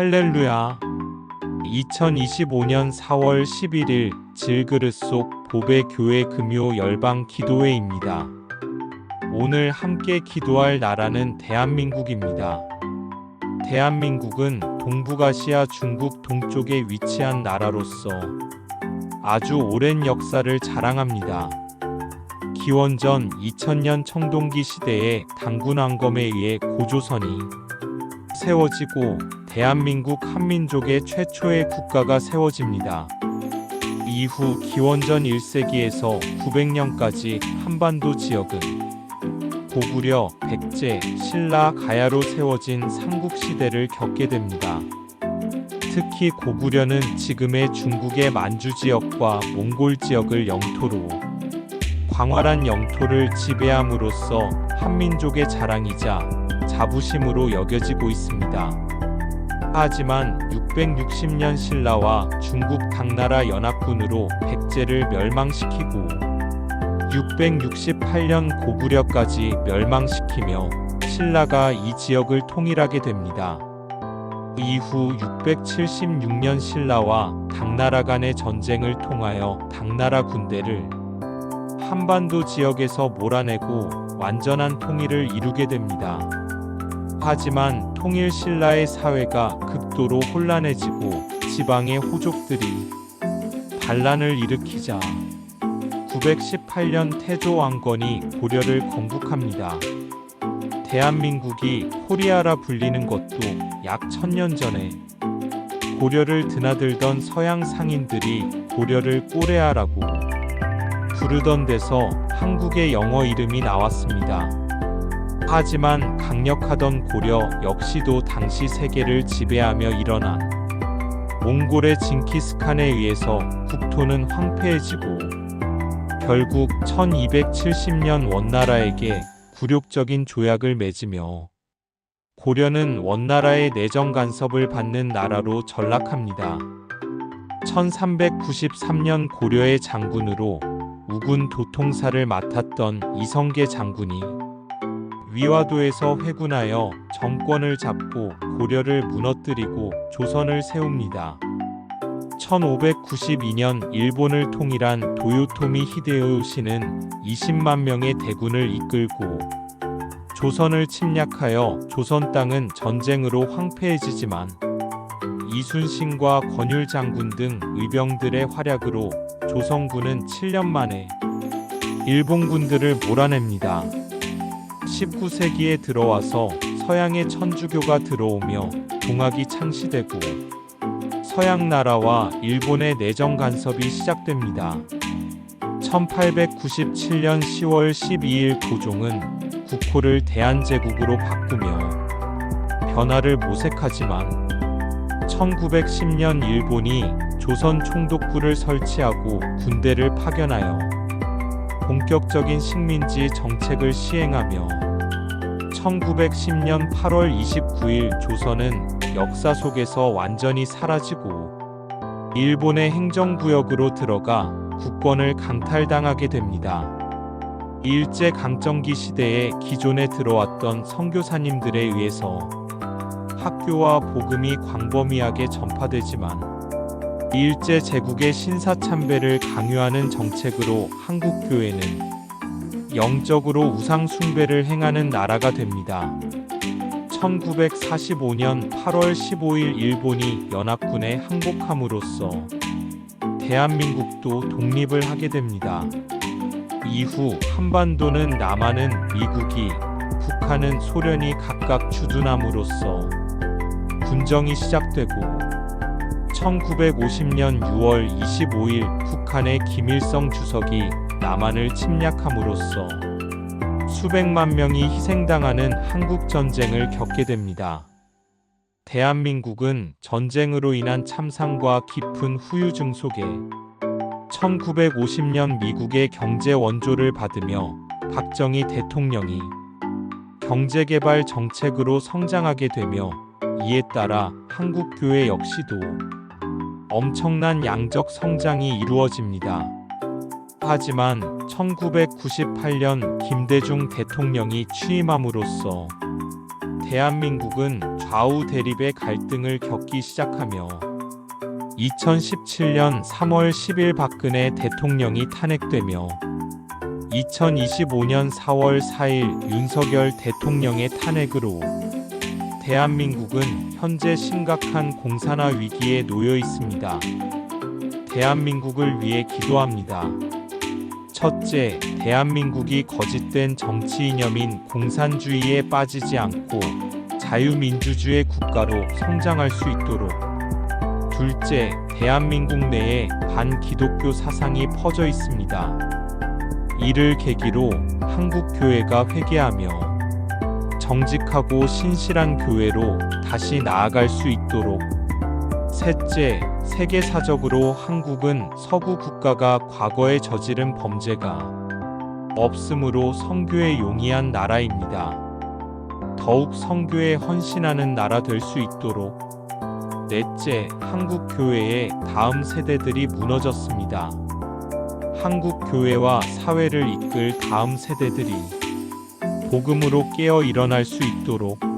할렐루야. 2025년 4월 11일 질그릇 속 보배 교회 금요 열방 기도회입니다. 오늘 함께 기도할 나라는 대한민국입니다. 대한민국은 동북아시아 중국 동쪽에 위치한 나라로서 아주 오랜 역사를 자랑합니다. 기원전 2000년 청동기 시대에 당군왕검에 의해 고조선이 세워지고 대한민국 한민족의 최초의 국가가 세워집니다. 이후 기원전 1세기에서 900년까지 한반도 지역은 고구려, 백제, 신라, 가야로 세워진 삼국시대를 겪게 됩니다. 특히 고구려는 지금의 중국의 만주 지역과 몽골 지역을 영토로 광활한 영토를 지배함으로써 한민족의 자랑이자 자부심으로 여겨지고 있습니다. 하지만 660년 신라와 중국 당나라 연합군으로 백제를 멸망시키고 668년 고구려까지 멸망시키며 신라가 이 지역을 통일하게 됩니다. 이후 676년 신라와 당나라 간의 전쟁을 통하여 당나라 군대를 한반도 지역에서 몰아내고 완전한 통일을 이루게 됩니다. 하지만 통일 신라의 사회가 극도로 혼란해지고 지방의 호족들이 반란을 일으키자 918년 태조 왕건이 고려를 건국합니다. 대한민국이 코리아라 불리는 것도 약 1000년 전에 고려를 드나들던 서양 상인들이 고려를 꼬레아라고 부르던 데서 한국의 영어 이름이 나왔습니다. 하지만 강력하던 고려 역시도 당시 세계를 지배하며 일어난 몽골의 징기스칸에 의해서 국토는 황폐해지고 결국 1270년 원나라에게 굴욕적인 조약을 맺으며 고려는 원나라의 내정 간섭을 받는 나라로 전락합니다. 1393년 고려의 장군으로 우군 도통사를 맡았던 이성계 장군이 위화도에서 회군하여 정권을 잡고 고려를 무너뜨리고 조선을 세웁니다. 1592년 일본을 통일한 도요토미 히데요시는 20만 명의 대군을 이끌고 조선을 침략하여 조선 땅은 전쟁으로 황폐해지지만 이순신과 권율 장군 등 의병들의 활약으로 조선군은 7년 만에 일본군들을 몰아냅니다. 19세기에 들어와서 서양의 천주교가 들어오며 동학이 창시되고 서양 나라와 일본의 내정 간섭이 시작됩니다. 1897년 10월 12일 고종은 국호를 대한제국으로 바꾸며 변화를 모색하지만 1910년 일본이 조선 총독부를 설치하고 군대를 파견하여 본격적인 식민지 정책을 시행하며 1910년 8월 29일 조선은 역사 속에서 완전히 사라지고 일본의 행정구역으로 들어가 국권을 강탈당하게 됩니다. 일제강점기 시대에 기존에 들어왔던 선교사님들에 의해서 학교와 복음이 광범위하게 전파되지만 일제 제국의 신사참배를 강요하는 정책으로 한국 교회는 영적으로 우상 숭배를 행하는 나라가 됩니다. 1945년 8월 15일 일본이 연합군에 항복함으로써 대한민국도 독립을 하게 됩니다. 이후 한반도는 남한은 미국이, 북한은 소련이 각각 주둔함으로써 분정이 시작되고 1950년 6월 25일 북한의 김일성 주석이 남한을 침략함으로써 수백만 명이 희생당하는 한국전쟁을 겪게 됩니다. 대한민국은 전쟁으로 인한 참상과 깊은 후유증 속에 1950년 미국의 경제 원조를 받으며 박정희 대통령이 경제개발 정책으로 성장하게 되며 이에 따라 한국교회 역시도 엄청난 양적 성장이 이루어집니다. 하지만 1998년 김대중 대통령이 취임함으로써 대한민국은 좌우 대립의 갈등을 겪기 시작하며 2017년 3월 10일 박근혜 대통령이 탄핵되며 2025년 4월 4일 윤석열 대통령의 탄핵으로 대한민국은 현재 심각한 공산화 위기에 놓여 있습니다. 대한민국을 위해 기도합니다. 첫째, 대한민국이 거짓된 정치 이념인 공산주의에 빠지지 않고 자유민주주의 국가로 성장할 수 있도록. 둘째, 대한민국 내에 반기독교 사상이 퍼져 있습니다. 이를 계기로 한국교회가 회개하며 정직하고 신실한 교회로 다시 나아갈 수 있도록. 셋째, 세계사적으로 한국은 서구 국가가 과거에 저지른 범죄가 없으므로 선교에 용이한 나라입니다. 더욱 선교에 헌신하는 나라 될 수 있도록. 넷째, 한국 교회의 다음 세대들이 무너졌습니다. 한국 교회와 사회를 이끌 다음 세대들이 복음으로 깨어 일어날 수 있도록.